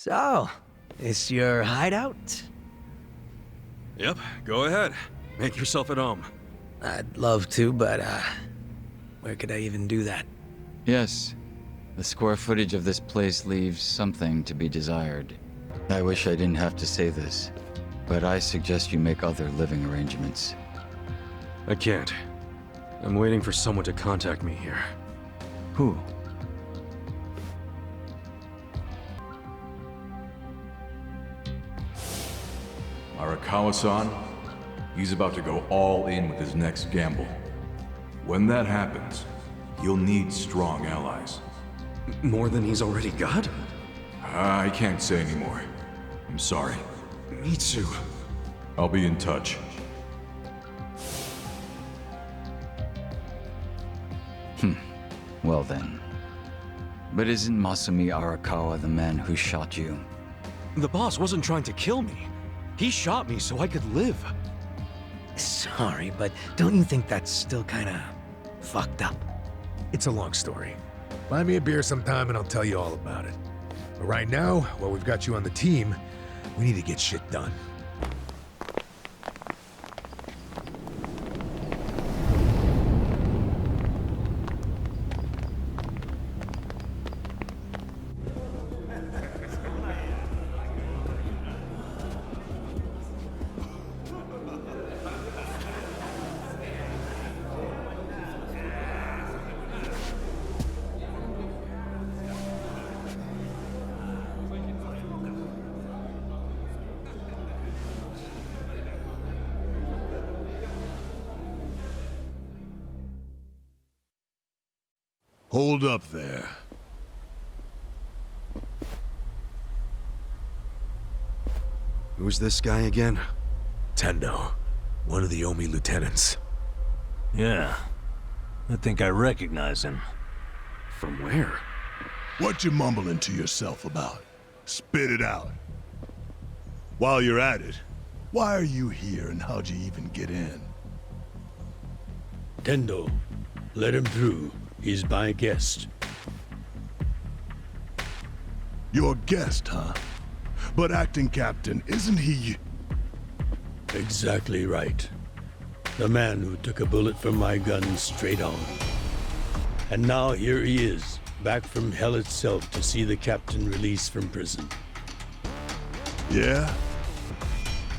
So, this your hideout? Yep, go ahead. Make yourself at home. I'd love to, but, where could I even do that? Yes. The square footage of this place leaves something to be desired. I wish I didn't have to say this, but I suggest you make other living arrangements. I can't. I'm waiting for someone to contact me here. Who? Arakawa-san, he's about to go all in with his next gamble. When that happens, he'll need strong allies. More than he's already got? I can't say anymore. I'm sorry. Me too. I'll be in touch. Well then. But isn't Masumi Arakawa the man who shot you? The boss wasn't trying to kill me. He shot me so I could live. Sorry, but don't you think that's still kinda fucked up? It's a long story. Buy me a beer sometime and I'll tell you all about it. But right now, while we've got you on the team, we need to get shit done. Hold up there. Who's this guy again? Tendo, one of the Omi lieutenants. Yeah. I think I recognize him. From where? What you mumbling to yourself about? Spit it out. While you're at it, why are you here and how'd you even get in? Tendo, let him through. He's my guest. Your guest, huh? But acting captain, isn't he... Exactly right. The man who took a bullet from my gun straight on. And now here he is, back from hell itself to see the captain released from prison. Yeah?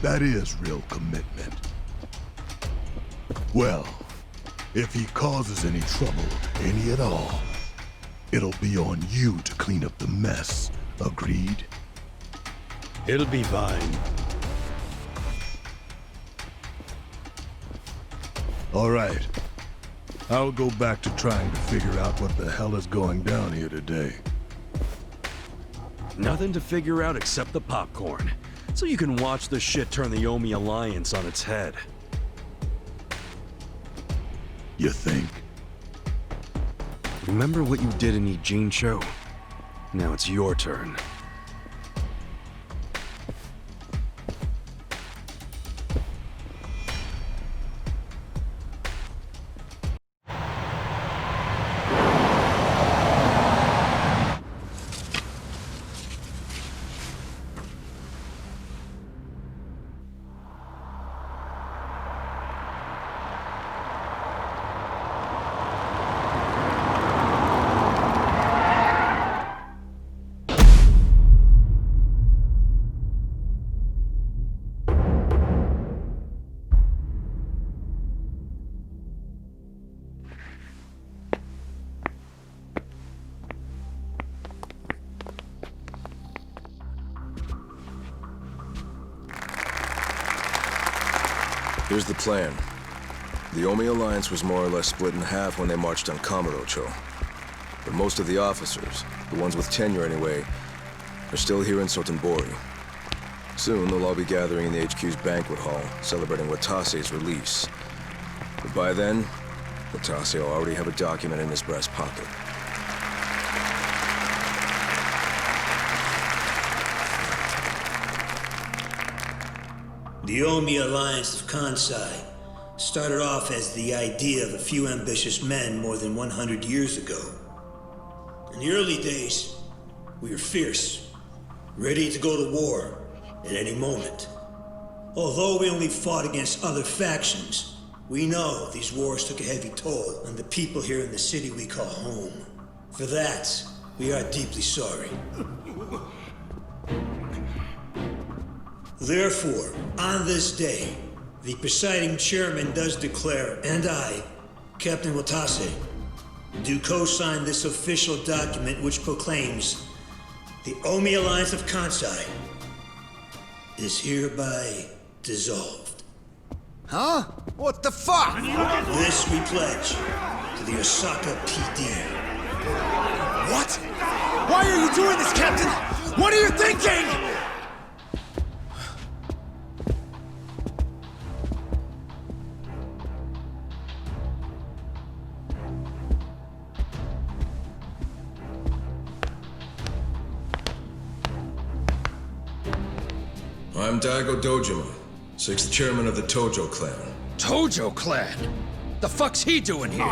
That is real commitment. Well, if he causes any trouble, any at all, it'll be on you to clean up the mess. Agreed? It'll be fine. All right. I'll go back to trying to figure out what the hell is going down here today. Nothing to figure out except the popcorn. So you can watch the shit turn the Omi Alliance on its head. You think? Remember what you did in Ijincho? Now it's your turn. Here's the plan. The Omi Alliance was more or less split in half when they marched on Kamurocho. But most of the officers, the ones with tenure anyway, are still here in Sotenbori. Soon they'll all be gathering in the HQ's banquet hall, celebrating Watase's release. But by then, Watase will already have a document in his breast pocket. The Omi Alliance of Kansai started off as the idea of a few ambitious men more than 100 years ago. In the early days, we were fierce. ready to go to war at any moment. Although we only fought against other factions, we know these wars took a heavy toll on the people here in the city we call home. For that, we are deeply sorry. Therefore, on this day, the presiding chairman does declare, and I, Captain Watase, do co-sign this official document which proclaims the Omi Alliance of Kansai is hereby dissolved. Huh? What the fuck? This we pledge to the Osaka PD. What? Why are you doing this, Captain? What are you thinking? I'm Daigo Dojima, 6th chairman of the Tojo clan. Tojo clan? The fuck's he doing here?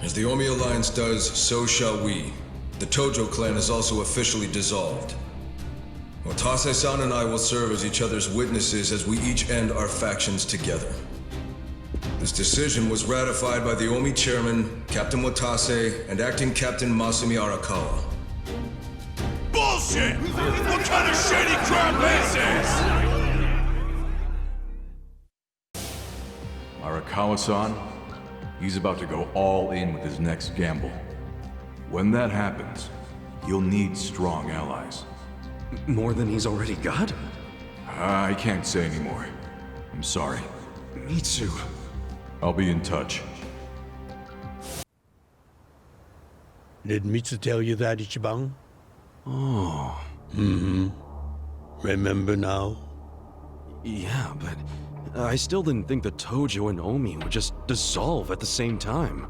As the Omi Alliance does, so shall we. The Tojo clan is also officially dissolved. Watase-san and I will serve as each other's witnesses as we each end our factions together. This decision was ratified by the Omi chairman, Captain Watase, and acting Captain Masumi Arakawa. Bullshit! What kind of shady crap is this? Arakawa-san, he's about to go all in with his next gamble. When that happens, you'll need strong allies. More than he's already got? I can't say anymore. I'm sorry. Mitsu. I'll be in touch. Did Mitsu tell you that, Ichiban? Oh. Remember now? Yeah, but I still didn't think the Tojo and Omi would just dissolve at the same time.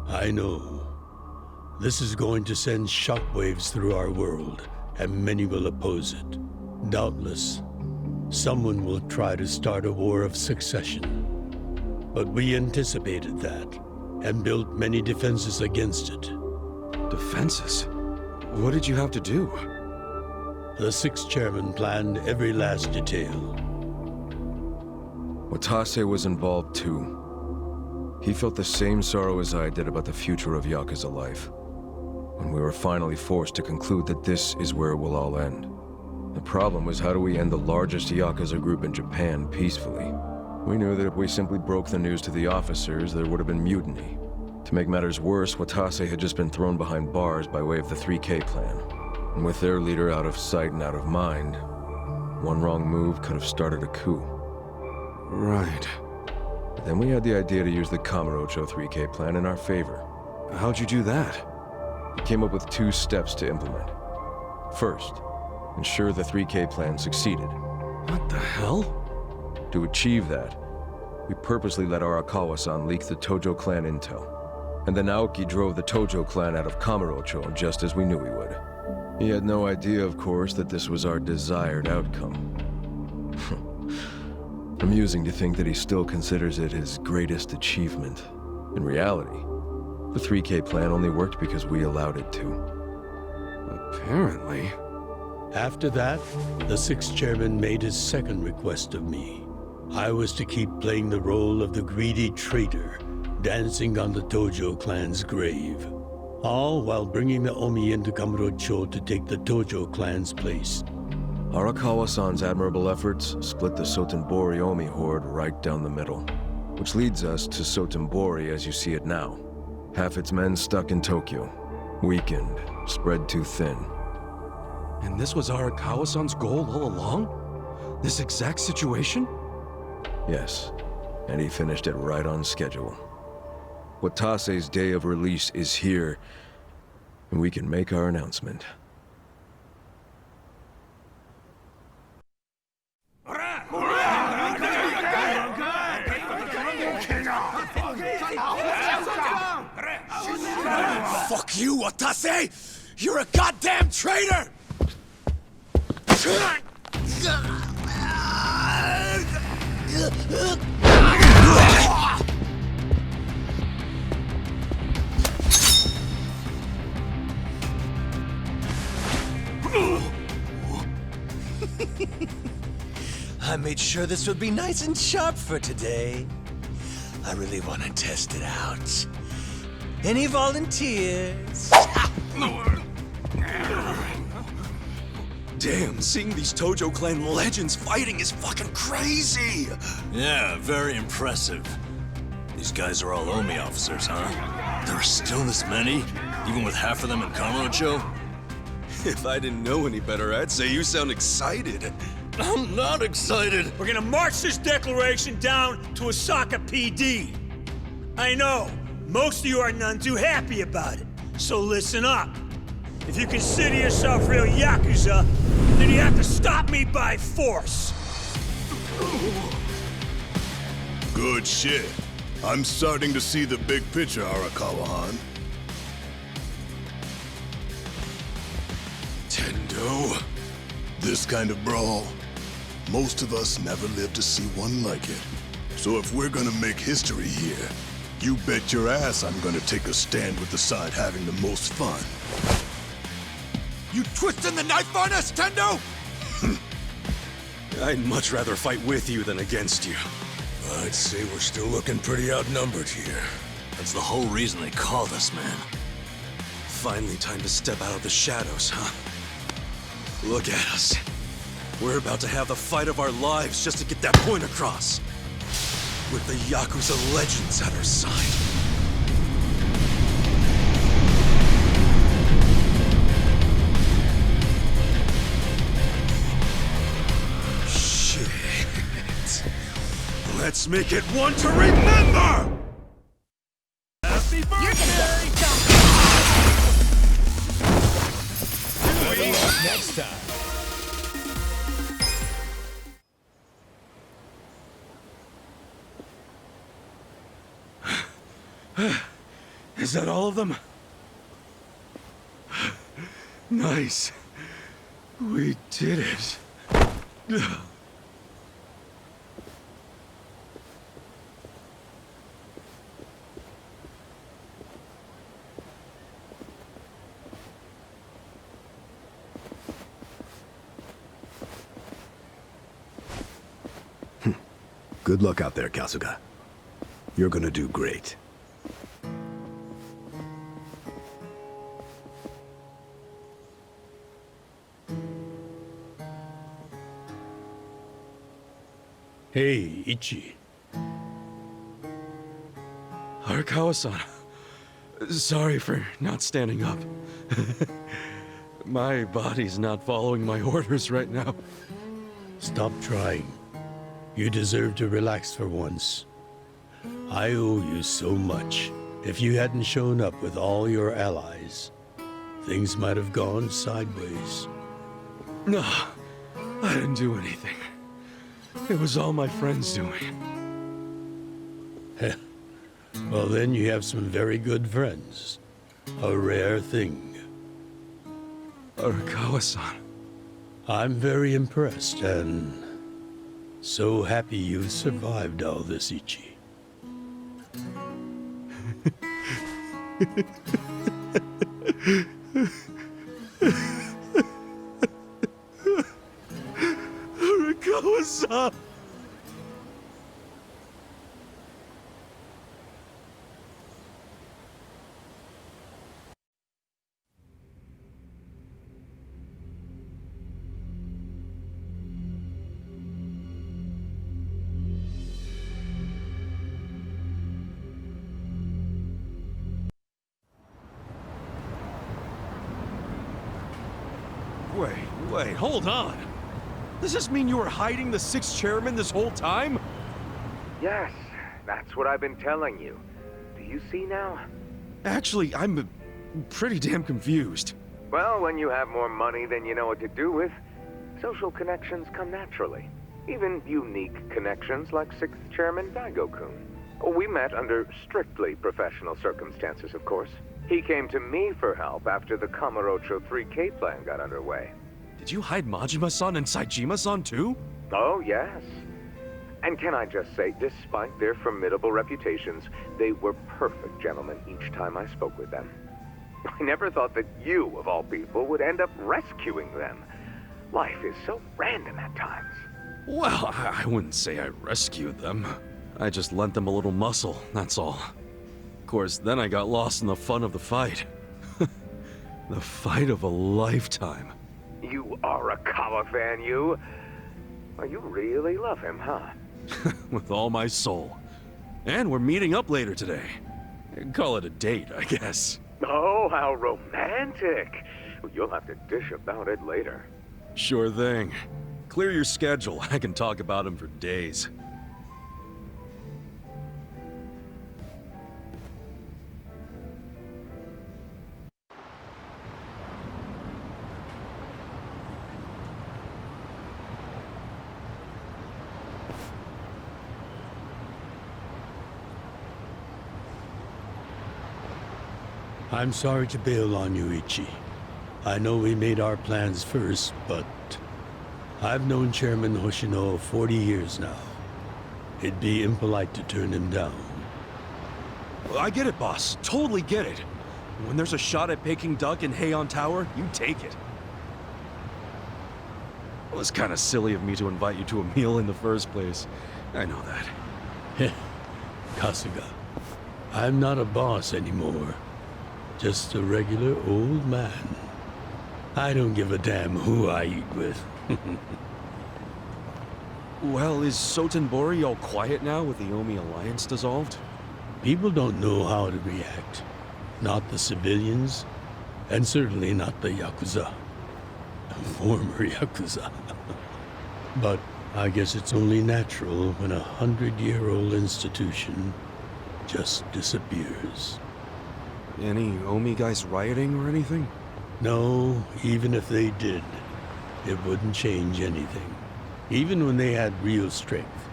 I know. This is going to send shockwaves through our world, and many will oppose it. Doubtless, someone will try to start a war of succession. But we anticipated that, and built many defenses against it. Defenses? What did you have to do? The 6th chairman planned every last detail. Watase was involved too. He felt the same sorrow as I did about the future of Yakuza life. When we were finally forced to conclude that this is where it will all end. The problem was, how do we end the largest Yakuza group in Japan peacefully? We knew that if we simply broke the news to the officers, there would have been mutiny. To make matters worse, Watase had just been thrown behind bars by way of the 3K plan. And with their leader out of sight and out of mind, one wrong move could have started a coup. Right. But then we had the idea to use the Kamurocho 3K plan in our favor. How'd you do that? We came up with 2 steps to implement. First, ensure the 3K plan succeeded. What the hell? To achieve that, we purposely let Arakawa-san leak the Tojo clan intel. And then Aoki drove the Tojo clan out of Kamurocho just as we knew he would. He had no idea, of course, that this was our desired outcome. Amusing to think that he still considers it his greatest achievement. In reality, the 3K plan only worked because we allowed it to. Apparently. After that, the 6th chairman made his second request of me. I was to keep playing the role of the greedy traitor, dancing on the Tojo clan's grave. All while bringing the Omi into Kamurocho to take the Tojo clan's place. Arakawa-san's admirable efforts split the Sotenbori Omi horde right down the middle. Which leads us to Sotenbori as you see it now. Half its men stuck in Tokyo, weakened, spread too thin. And this was Arakawa-san's goal all along? This exact situation? Yes, and he finished it right on schedule. Watase's day of release is here, and we can make our announcement. Fuck you, Watase! You're a goddamn traitor! made sure this would be nice and sharp for today. I really want to test it out. Any volunteers? Damn, seeing these Tojo clan legends fighting is fucking crazy! Yeah, very impressive. These guys are all Omi officers, huh? There are still this many? Even with half of them in Kamurocho? If I didn't know any better, I'd say you sound excited. I'm not excited! We're gonna march this declaration down to Osaka PD. I know, most of you are none too happy about it, so listen up. If you consider yourself real Yakuza, then you have to stop me by force. Good shit. I'm starting to see the big picture, Arakawa-han. Tendo. This kind of brawl, most of us never lived to see one like it. So if we're gonna make history here, you bet your ass I'm gonna take a stand with the side having the most fun. You twisting the knife on us, Tendo? I'd much rather fight with you than against you. I'd say we're still looking pretty outnumbered here. That's the whole reason they called us, man. Finally time to step out of the shadows, huh? Look at us. We're about to have the fight of our lives just to get that point across. With the Yakuza legends at our side. Let's make it one to remember! Happy birthday! Next time. Is that all of them? Nice. We did it. Good luck out there, Kasuga. You're gonna do great. Hey, Ichi. Arakawa-san. Sorry for not standing up. My body's not following my orders right now. Stop trying. You deserve to relax for once. I owe you so much. If you hadn't shown up with all your allies, things might have gone sideways. No, I didn't do anything. It was all my friends doing. Well, then you have some very good friends. A rare thing. Arakawa-san. I'm very impressed and so happy you've survived all this, Ichi. Arakawa-san! Wait, hold on. Does this mean you were hiding the sixth chairman this whole time? Yes, that's what I've been telling you. Do you see now? Actually, I'm pretty damn confused. Well, when you have more money than you know what to do with, social connections come naturally. Even unique connections like 6th Chairman Daigo-kun. We met under strictly professional circumstances, of course. He came to me for help after the Kamurocho 3K plan got underway. Did you hide Majima-san and Saejima-san too? Oh, yes. And can I just say, despite their formidable reputations, they were perfect gentlemen each time I spoke with them. I never thought that you, of all people, would end up rescuing them. Life is so random at times. Well, I wouldn't say I rescued them. I just lent them a little muscle, that's all. Of course, then I got lost in the fun of the fight. The fight of a lifetime. You are a Kawa fan, you. Oh, you really love him, huh? With all my soul. And we're meeting up later today. Call it a date, I guess. Oh, how romantic. You'll have to dish about it later. Sure thing. Clear your schedule. I can talk about him for days. I'm sorry to bail on you, Ichi. I know we made our plans first, but I've known Chairman Hoshino 40 years now. It'd be impolite to turn him down. I get it, boss. Totally get it. When there's a shot at Peking Duck and Heian Tower, you take it. It was kind of silly of me to invite you to a meal in the first place. I know that. Kasuga, I'm not a boss anymore. Just a regular old man. I don't give a damn who I eat with. Well, is Sotenbori all quiet now with the Omi Alliance dissolved? People don't know how to react. Not the civilians, and certainly not the Yakuza. Former Yakuza. But I guess it's only natural when a 100-year-old institution just disappears. Any Omi guys rioting or anything? No, even if they did, it wouldn't change anything. Even when they had real strength,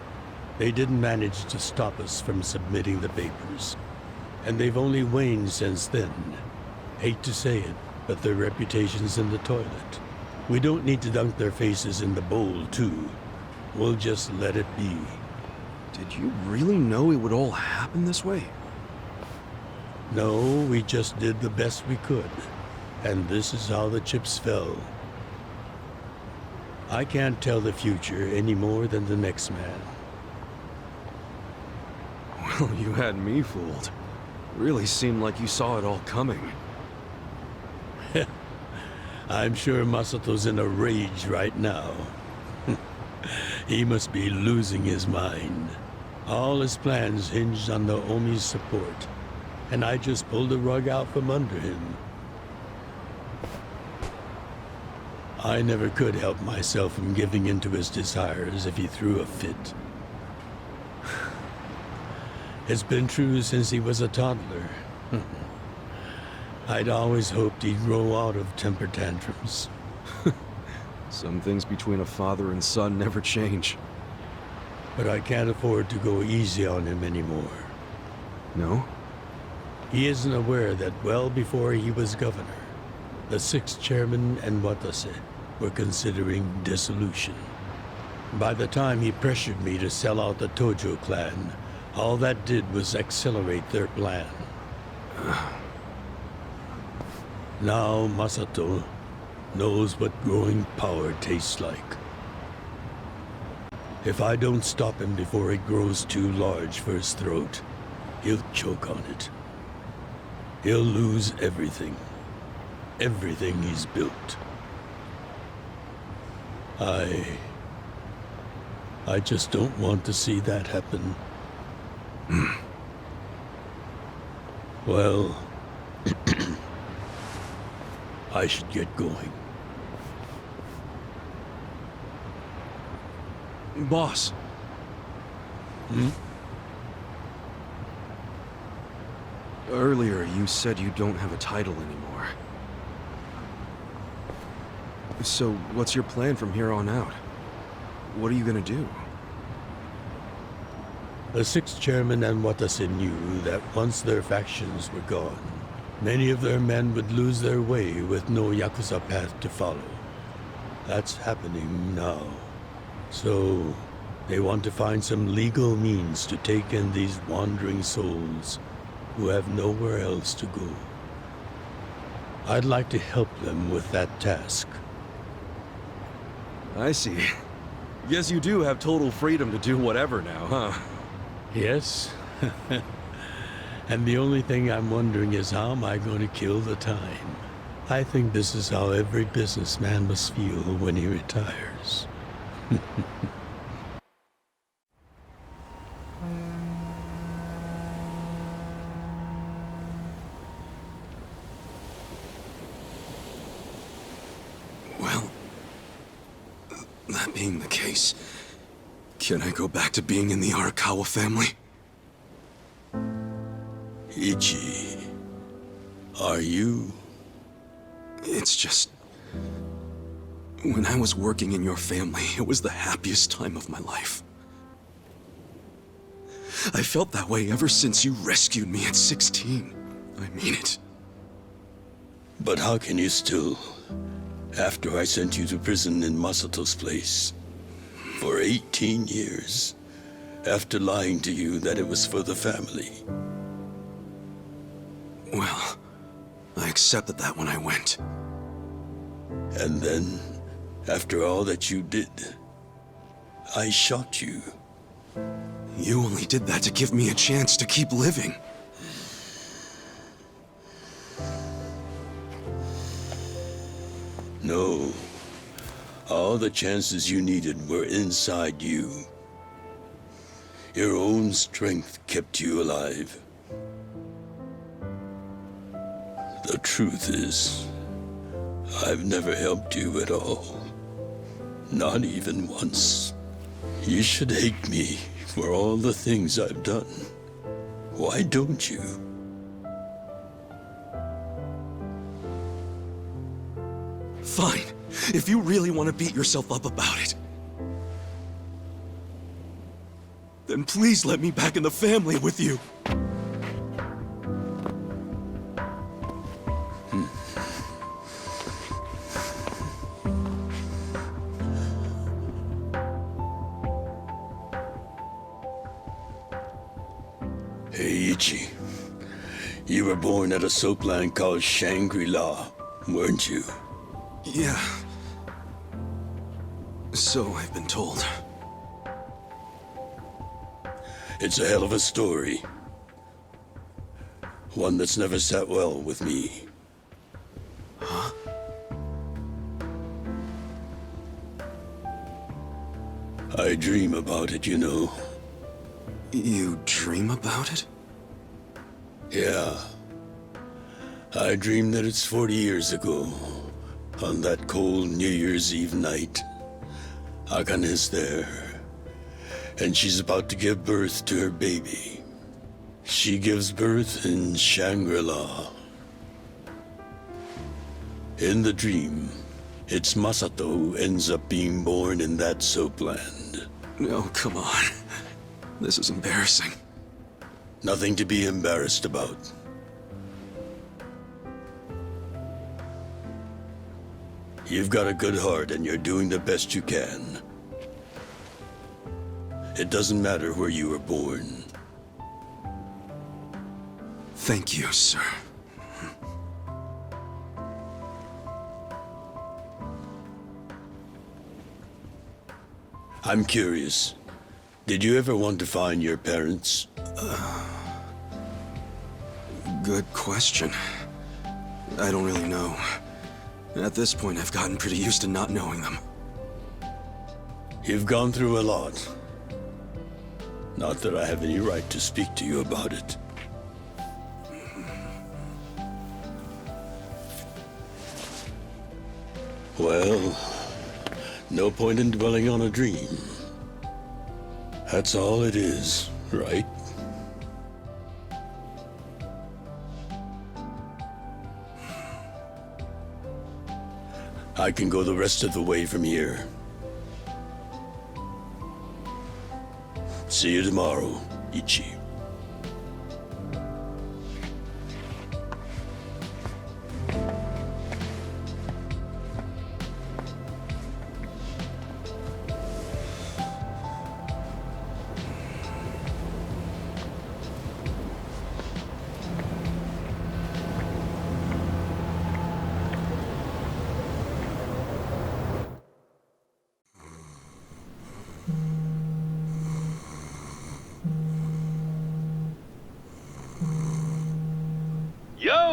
they didn't manage to stop us from submitting the papers. And they've only waned since then. Hate to say it, but their reputation's in the toilet. We don't need to dunk their faces in the bowl, too. We'll just let it be. Did you really know it would all happen this way? No, we just did the best we could. And this is how the chips fell. I can't tell the future any more than the next man. Well, you had me fooled. Really seemed like you saw it all coming. I'm sure Masato's in a rage right now. He must be losing his mind. All his plans hinged on the Omi's support, and I just pulled the rug out from under him. I never could help myself from giving in to his desires if he threw a fit. It's been true since he was a toddler. I'd always hoped he'd grow out of temper tantrums. Some things between a father and son never change. But I can't afford to go easy on him anymore. No? He isn't aware that well before he was governor, the 6th chairman and Watase were considering dissolution. By the time he pressured me to sell out the Tojo clan, all that did was accelerate their plan. Now Masato knows what growing power tastes like. If I don't stop him before it grows too large for his throat, he'll choke on it. He'll lose everything. Everything he's built. I just don't want to see that happen. Well, I should get going. Boss. Earlier, you said you don't have a title anymore. So, what's your plan from here on out? What are you gonna do? The 6th chairman and Watase knew that once their factions were gone, many of their men would lose their way with no Yakuza path to follow. That's happening now. So, they want to find some legal means to take in these wandering souls who have nowhere else to go. I'd like to help them with that task. I see. Guess you do have total freedom to do whatever now, huh? Yes. And the only thing I'm wondering is how am I going to kill the time? I think this is how every businessman must feel when he retires. Well, that being the case, can I go back to being in the Arakawa family? Ichi, are you? It's just... when I was working in your family, it was the happiest time of my life. I felt that way ever since you rescued me at 16. I mean it. But how can you still, after I sent you to prison in Masato's place, for 18 years, after lying to you that it was for the family? Well, I accepted that when I went. And then, after all that you did, I shot you. You only did that to give me a chance to keep living. No. All the chances you needed were inside you. Your own strength kept you alive. The truth is, I've never helped you at all. Not even once. You should hate me for all the things I've done. Why don't you? Fine. If you really want to beat yourself up about it, then please let me back in the family with you. Hey, Ichi. You were born at a soapland called Shangri-La, weren't you? Yeah. So I've been told. It's a hell of a story. One that's never sat well with me. Huh? I dream about it, you know. You dream about it? Yeah. I dream that it's 40 years ago, on that cold New Year's Eve night. Akane's there, and she's about to give birth to her baby. She gives birth in Shangri-La. In the dream, it's Masato who ends up being born in that soapland. No, come on. This is embarrassing. Nothing to be embarrassed about. You've got a good heart and you're doing the best you can. It doesn't matter where you were born. Thank you, sir. I'm curious. Did you ever want to find your parents? Good question. I don't really know. At this point, I've gotten pretty used to not knowing them. You've gone through a lot. Not that I have any right to speak to you about it. Well, no point in dwelling on a dream. That's all it is, right? I can go the rest of the way from here. See you tomorrow, Ichi.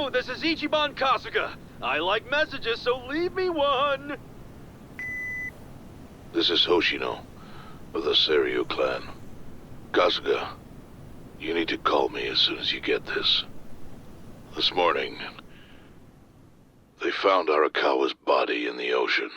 Hello, this is Ichiban Kasuga. I like messages, so leave me one. This is Hoshino, of the Seiryu clan. Kasuga, you need to call me as soon as you get this. This morning, they found Arakawa's body in the ocean.